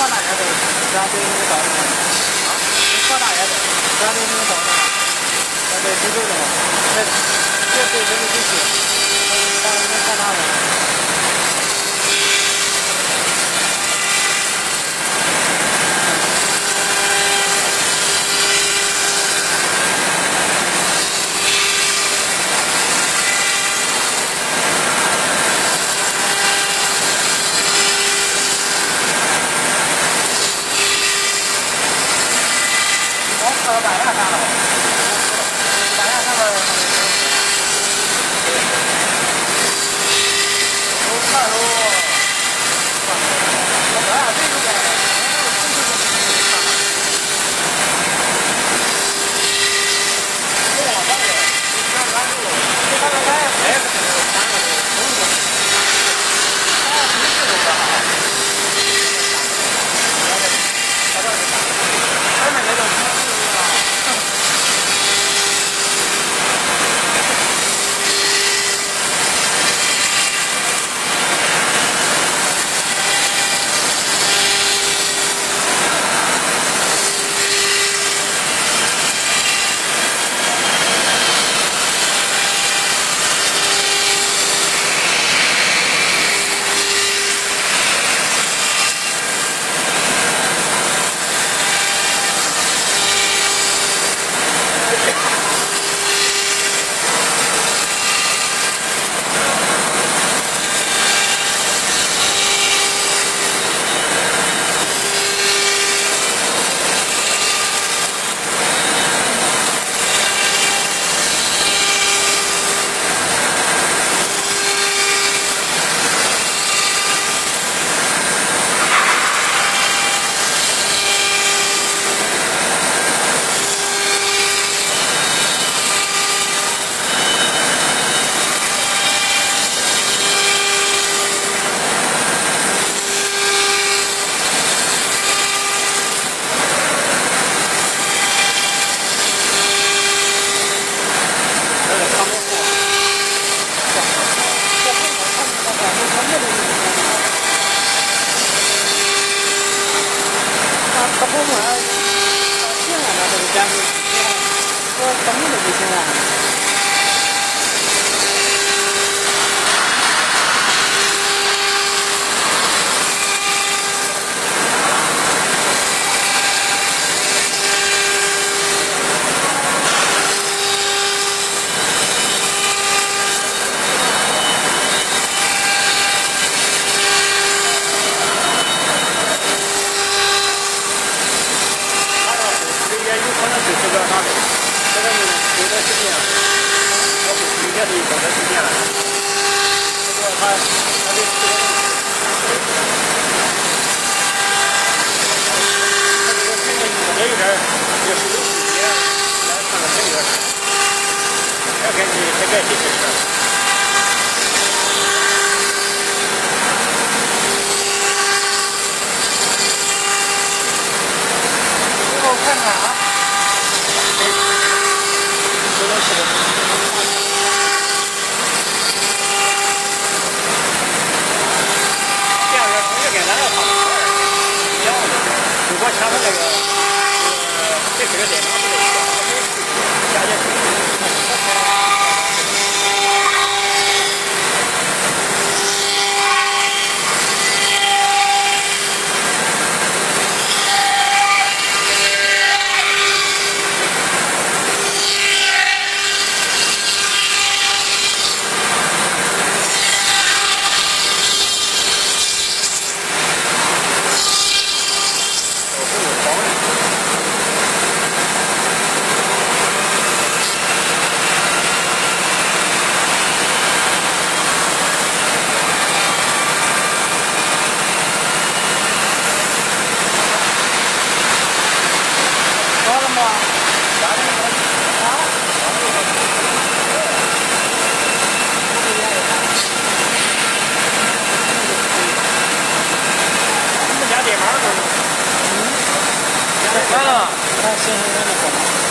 放大爷的，咱对那个道的啊，放大爷的，咱对那个道的，咱对自己的，这对这个东西，咱放大的。大雁看了，大雁那边有看有，大雁这边，有往上的，全看住，看到大雁拍的，看到都是，啊，真是都是哈，他这是啥？前面那个。他后面进来了，这个监视器，我登录就行了。这个啥的，这个有的时间，我不明天的有的时间了。这个他这个肯定这一点也是有时间来看看这个，再改几次。我看看啊。我前面那个这个电脑不对，加进去。完了，行行行，那好。